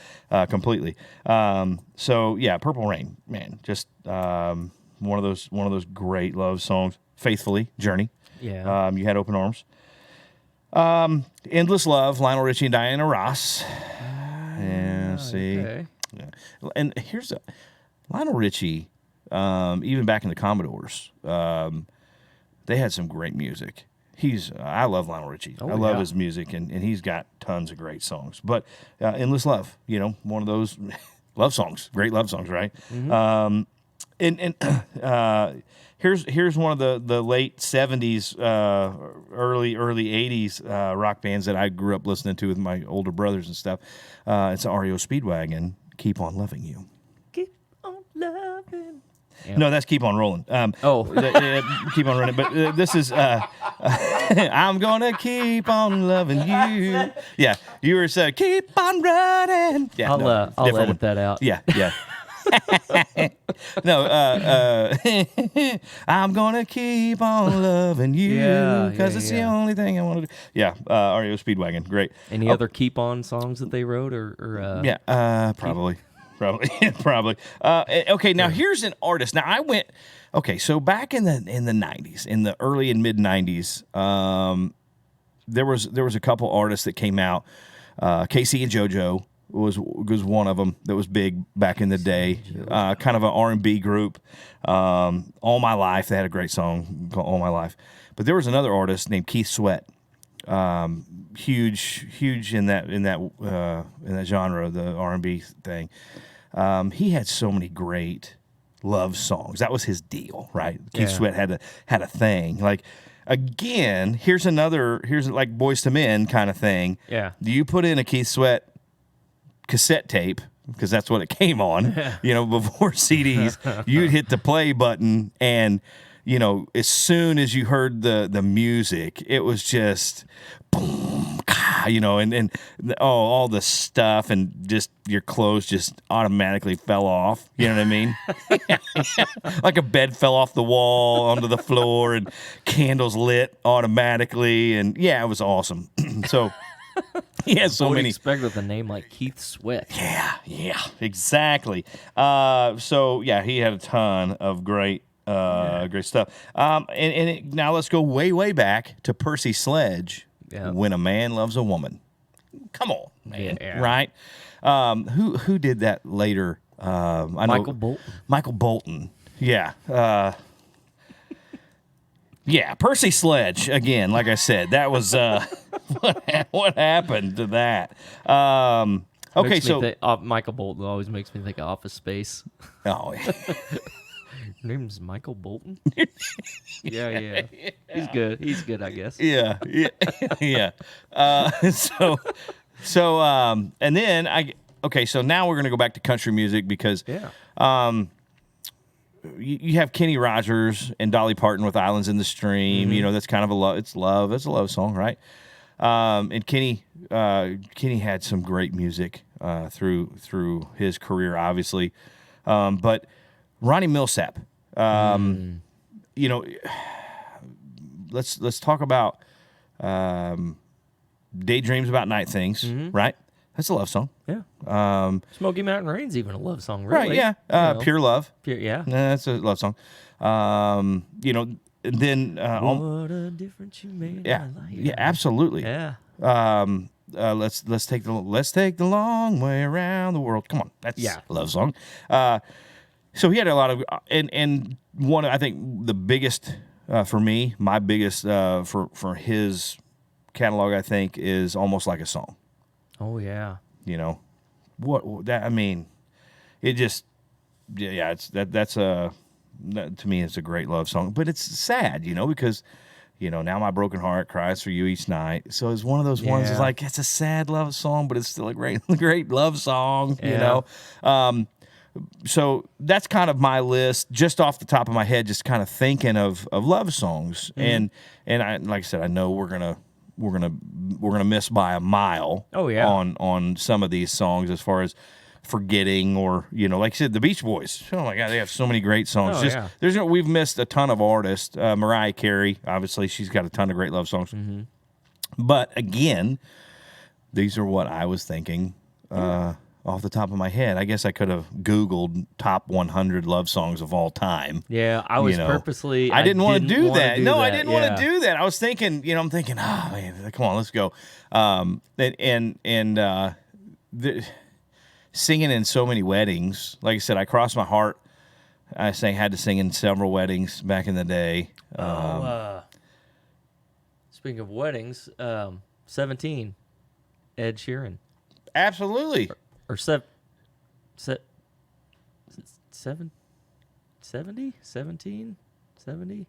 completely. So yeah, Purple Rain, man, just one of those great love songs. Faithfully, Journey. Yeah. You had Open Arms. Endless Love, Lionel Richie and Diana Ross. See. Okay. Yeah. And here's Lionel Richie, even back in the Commodores, they had some great music. I love Lionel Richie. I love his music, and he's got tons of great songs. But Endless Love, you know, one of those love songs, great love songs, right? Mm-hmm. Here's one of the late 70s, early 80s rock bands that I grew up listening to with my older brothers and stuff. It's REO Speedwagon, Keep on Loving You. Keep on loving. Yeah. No, that's Keep on Rolling. Keep on running. But this is I'm gonna keep on loving you. Yeah, you were saying keep on running. Yeah, I'll edit that out. Yeah. No, I'm gonna keep on loving you because it's the only thing I want to do. Yeah, REO Speedwagon, great. Any other keep on songs that they wrote, or probably. Okay, now here's an artist. Now I went. Okay, so back in the 90s, in the early and mid 90s, there was a couple artists that came out. Casey and JoJo was one of them that was big back in the day. Kind of an R&B group. All My Life, they had a great song called All My Life. But there was another artist named Keith Sweat. Huge in that genre, the R&B thing. He had so many great love songs. That was his deal, right? Keith Sweat had a thing. Like, again, here's like Boyz II Men kind of thing. Yeah. Do you put in a Keith Sweat cassette tape, because that's what it came on, you know, before CDs, you'd hit the play button, and, you know, as soon as you heard the music, it was just boom, you know, and all the stuff, and just your clothes just automatically fell off. You know what I mean? Like a bed fell off the wall onto the floor, and candles lit automatically, and yeah, it was awesome. So he has so many. Expect with a name like Keith Sweat. Yeah, exactly. So yeah, he had a ton of great stuff. Now let's go way back to Percy Sledge. Yeah. When a Man Loves a Woman. Come on, man. Yeah. Right? Who did that later? Michael Bolton. Michael Bolton. Yeah. Yeah, Percy Sledge, again, like I said, that was what happened to that. Okay, so Michael Bolton always makes me think of Office Space. Oh, Your name's Michael Bolton? Yeah. He's good, I guess. Yeah. And then so now we're gonna go back to country music because you have Kenny Rogers and Dolly Parton with Islands in the Stream. Mm-hmm. You know, that's kind of it's a love song, right? And Kenny had some great music through his career, obviously. But Ronnie Millsap, you know, let's talk about Daydreams About Night Things, right? That's a love song. Yeah. Smoky Mountain Rain's even a love song, really. Right, yeah. Pure Love. Yeah. That's a love song. You know, then... what a difference you made in my life. Yeah, absolutely. Yeah. Let's take the long way around the world. Come on, that's a love song. So he had a lot of, and one, I think the biggest for me, my biggest for his catalog, I think, is Almost Like a Song. Oh yeah. You know, what that I mean, it just yeah, that, to me, it's a great love song, but it's sad, because, now my broken heart cries for you each night. So it's one of those ones. It's like it's a sad love song, but it's still a great, great love song. So that's kind of my list, just off the top of my head, just kind of thinking of love songs, and I, like I said, I know we're gonna miss by a mile. Oh yeah. On some of these songs as far as forgetting, or like I said, the Beach Boys. Oh my God, they have so many great songs. We've missed a ton of artists. Mariah Carey, obviously, she's got a ton of great love songs. Mm-hmm. But again, these are what I was thinking off the top of my head. I guess I could have Googled top 100 love songs of all time. Yeah, I was purposely. I didn't want to do that. No, I that. didn't want to do that. I was thinking, I'm thinking, oh man, come on, let's go. Singing in so many weddings. Like I said, I crossed my heart. I had to sing in several weddings back in the day. Speaking of weddings, 17, Ed Sheeran. Absolutely. Or 70? 17? 70?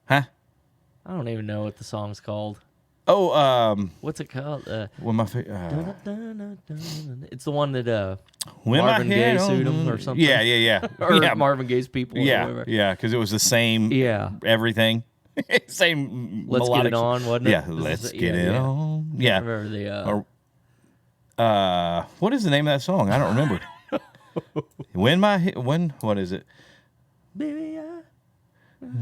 Huh? I don't even know what the song's called. Oh, what's it called? It's the one that Marvin Gaye sued him or something. Yeah. Or Marvin Gaye's people. Yeah, because it was the same. Yeah. Everything. Same. Let's melodic. Get It On, wasn't it? Yeah, let's get it on. Yeah. I remember what is the name of that song? I don't remember. What is it? Baby,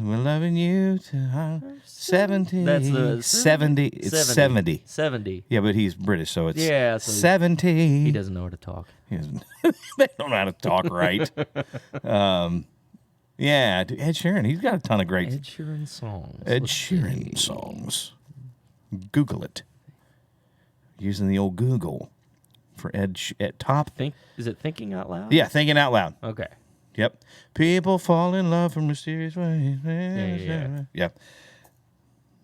We're loving you to 70. That's the 70. It's 70. 70. Yeah, but he's British, so it's so 70. He doesn't know how to talk. They don't know how to talk right. Yeah, Ed Sheeran, he's got a ton of great Ed Sheeran songs. Ed Sheeran songs. Google it. Using the old Google for at top. Is it Thinking Out Loud? Yeah, Thinking Out Loud. Okay. Yep. People fall in love from mysterious ways. Yeah.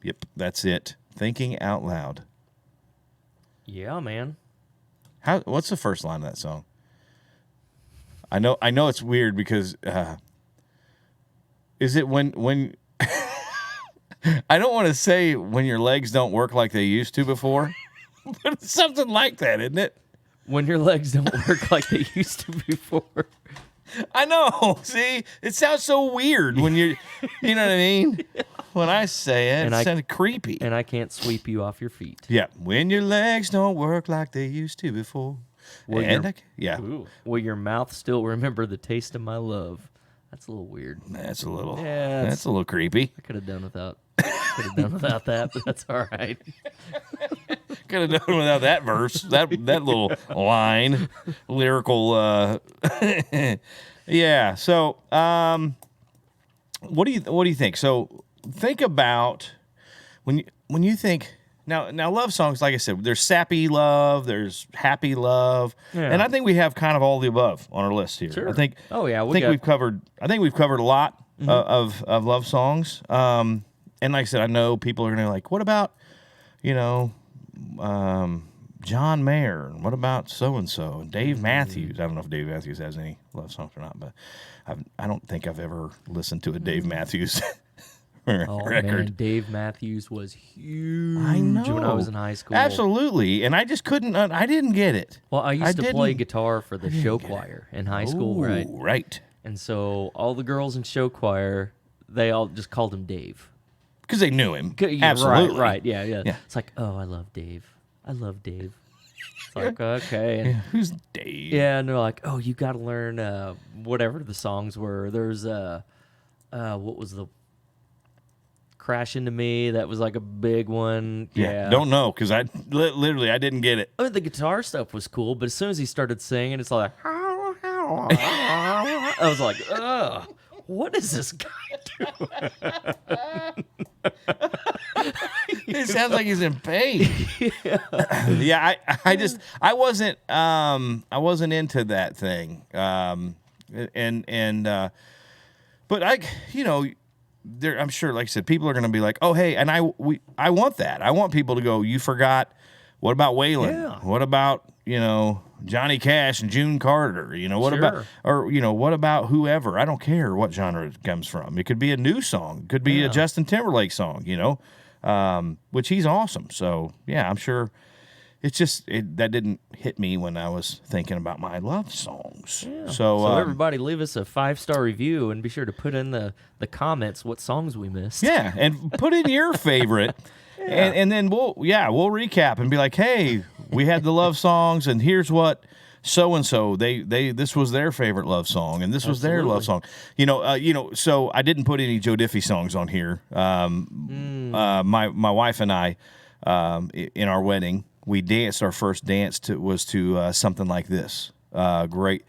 Yep. That's it. Thinking Out Loud. Yeah, man. What's the first line of that song? I know it's weird because is it when I don't want to say when your legs don't work like they used to before, but it's something like that, isn't it? When your legs don't work like they used to before. I know. See, it sounds so weird when you know what I mean? When I say it, it sounds creepy. And I can't sweep you off your feet. Yeah. When your legs don't work like they used to before. Will your mouth still remember the taste of my love? That's a little weird. That's a little creepy. I could have done without that, but that's all right. Could have done without that verse, that little line, lyrical. Yeah. So, what do you think? So, think about when you think now. Love songs, like I said, there's sappy love, there's happy love, and I think we have kind of all the above on our list here. Sure. I think. Oh yeah. we've covered a lot of love songs. And like I said, I know people are going to like, what about, John Mayer? What about so-and-so? And Dave Matthews. I don't know if Dave Matthews has any love songs or not, but I don't think I've ever listened to a Dave Matthews record. Man, Dave Matthews was huge I know. when I was in high school. Absolutely. And I just couldn't, I didn't get it. Well, I used to play guitar for the show choir in high school, right? Right. And so all the girls in show choir, they all just called him Dave. Because they knew him. Yeah, Absolutely. Right. Yeah. It's like, oh, I love Dave. It's like, okay. And, who's Dave? Yeah, and they're like, oh, you got to learn whatever the songs were. There's, what was the Crash Into Me? That was like a big one. Yeah. Don't know, because I literally didn't get it. I mean, the guitar stuff was cool, but as soon as he started singing, it's like, I was like, ugh. What is this guy doing? It sounds like he's in pain. Yeah, I wasn't into that thing. But I'm sure, like I said, people are going to be like, oh, hey, and I want that. I want people to go, you forgot. What about Waylon? Yeah. What about, Johnny Cash and June Carter? What about, or what about whoever? I don't care what genre it comes from. It could be a new song. It could be a Justin Timberlake song. Which he's awesome. So yeah, I'm sure. It's just that didn't hit me when I was thinking about my love songs. Yeah. So everybody leave us a 5-star review and be sure to put in the comments what songs we missed. Yeah, and put in your favorite. And then we'll recap and be like, hey, we had the love songs, and here's what so and so this was their favorite love song, and this was their love song. So I didn't put any Joe Diffie songs on here. My wife and I, in our wedding, we danced. Our first dance was to Something Like This. Great,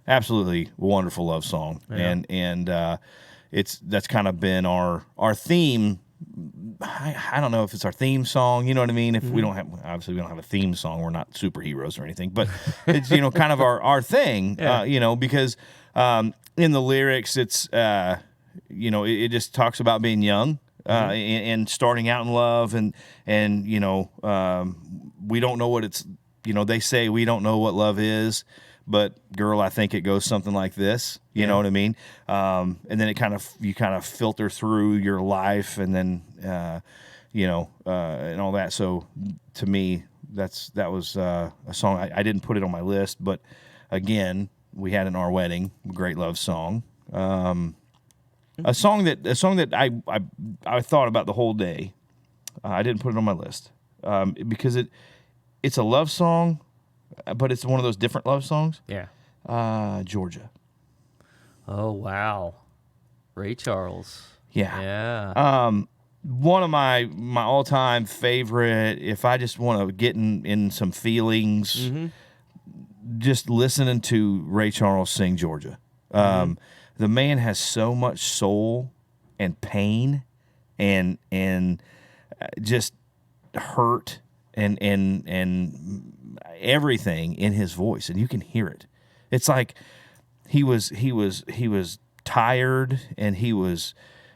absolutely wonderful love song, and that's kind of been our theme. I don't know if it's our theme song, you know what I mean? If we don't have a theme song, we're not superheroes or anything, but it's, kind of our thing, because in the lyrics, it's, it just talks about being young, and starting out in love, and we don't know what it's, they say we don't know what love is, but girl, I think it goes something like this. You know what I mean? And then you kind of filter through your life, and then and all that. So to me, that was a song. I didn't put it on my list, but again, we had it in our wedding. Great love song. A song that I thought about the whole day. I didn't put it on my list because it's a love song, but it's one of those different love songs. Yeah. Georgia. Oh, wow. Ray Charles. Yeah. Yeah. One of my all-time favorite, if I just want to get in some feelings, just listening to Ray Charles sing Georgia. The man has so much soul and pain and just hurt and everything in his voice, and you can hear it. It's like he was tired, and he was,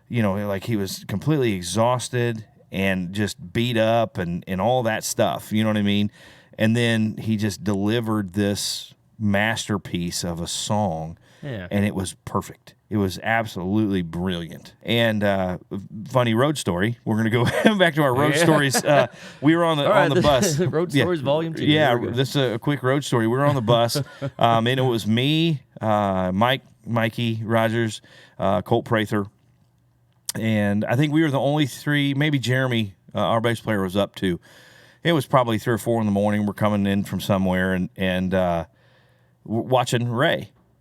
like he was completely exhausted and just beat up and all that stuff. You know what I mean? And then he just delivered this masterpiece of a song. Yeah. And it was perfect. It was absolutely brilliant. And funny road story. We're going to go back to our road stories. We were on the bus. Road stories volume 2. Yeah, this is a quick road story. We were on the bus, and it was me, Mikey Rogers, Colt Prather, and I think we were the only three. Maybe Jeremy, our bass player, was up too. It was probably 3 or 4 in the morning. We're coming in from somewhere, and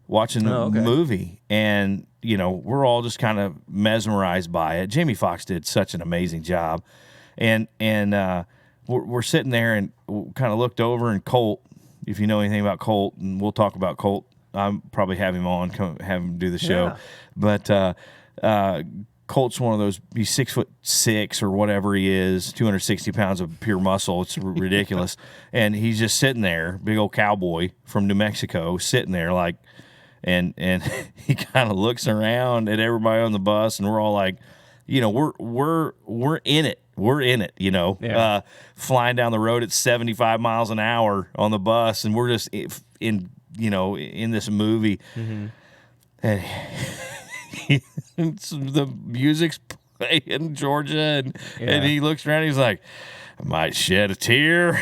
watching the movie, and we're all just kind of mesmerized by it. Jamie Foxx did such an amazing job, and we're sitting there and kind of looked over, and Colt, if you know anything about Colt, and we'll talk about Colt, I'm probably have him on, have him do the show, but Colt's one of those. He's 6'6" or whatever he is, 260 pounds of pure muscle. It's ridiculous, and he's just sitting there, big old cowboy from New Mexico, sitting there like. And he kind of looks around at everybody on the bus, and we're all like, we're in it. We're in it, flying down the road at 75 miles an hour on the bus, and we're just in this movie. Mm-hmm. And the music's playing in Georgia, and he looks around, and he's like, I might shed a tear.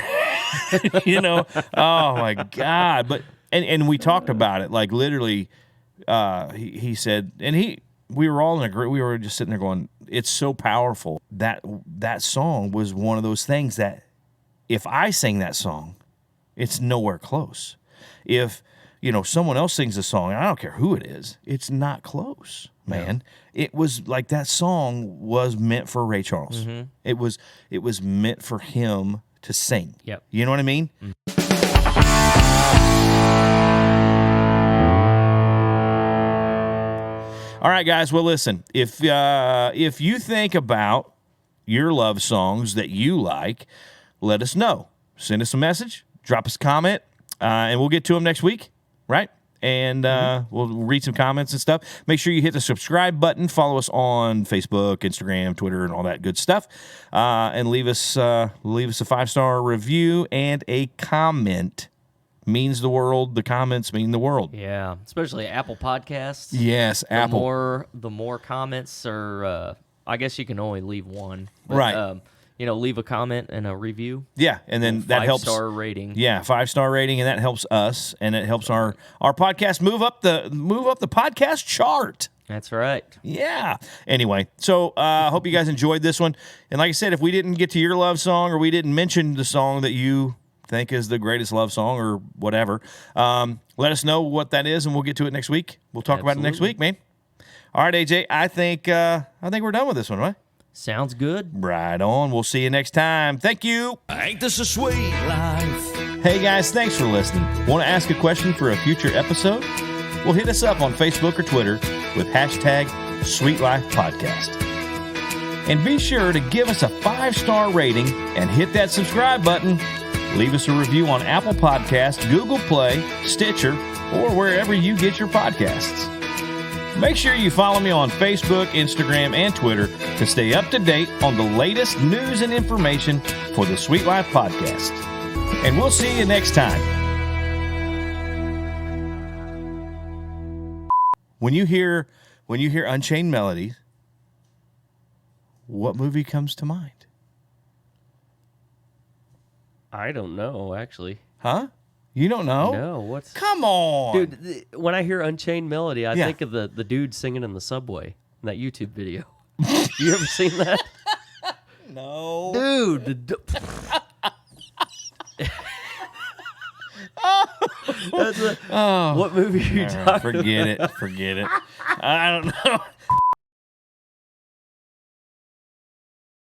Oh my God. But And we talked about it, like literally. He said, and we were all in agreement. We were just sitting there going, "It's so powerful." That song was one of those things that, if I sing that song, it's nowhere close. If someone else sings a song, and I don't care who it is, it's not close, man. Yeah. It was like that song was meant for Ray Charles. Mm-hmm. It was meant for him to sing. Yep. You know what I mean? Mm-hmm. All right, guys. Well, listen, if you think about your love songs that you like, let us know. Send us a message, drop us a comment, and we'll get to them next week, right? And we'll read some comments and stuff. Make sure you hit the subscribe button. Follow us on Facebook, Instagram, Twitter, and all that good stuff. And leave us a 5-star review and a comment means the world. The comments mean the world. Yeah, especially Apple Podcasts. Yes, Apple. The more comments are, I guess you can only leave one. But, Right. Leave a comment and a review. Yeah, and then that helps. 5-star rating. Yeah, 5-star rating, and that helps us, and it helps our podcast move up the podcast chart. That's right. Yeah. Anyway, so I hope you guys enjoyed this one. And like I said, if we didn't get to your love song or we didn't mention the song that you think is the greatest love song or whatever, let us know what that is, and we'll get to it next week. We'll talk about it next week, man. All right, AJ, I think we're done with this one, right? Sounds good. Right on. We'll see you next time. Thank you. Ain't this a sweet life? Hey, guys, thanks for listening. Want to ask a question for a future episode? Well, hit us up on Facebook or Twitter with hashtag SweetLifePodcast. And be sure to give us a 5-star rating and hit that subscribe button. Leave us a review on Apple Podcasts, Google Play, Stitcher, or wherever you get your podcasts. Make sure you follow me on Facebook, Instagram, and Twitter to stay up to date on the latest news and information for the Sweet Life Podcast. And we'll see you next time. When you hear Unchained Melodies, what movie comes to mind? I don't know, actually. Huh? You don't know? No, what's... Come on. Dude, when I hear Unchained Melody, I Yeah. think of the dude singing in the subway in that YouTube video. You ever seen that? No. Dude. What movie are you talking about? Forget it. I don't know.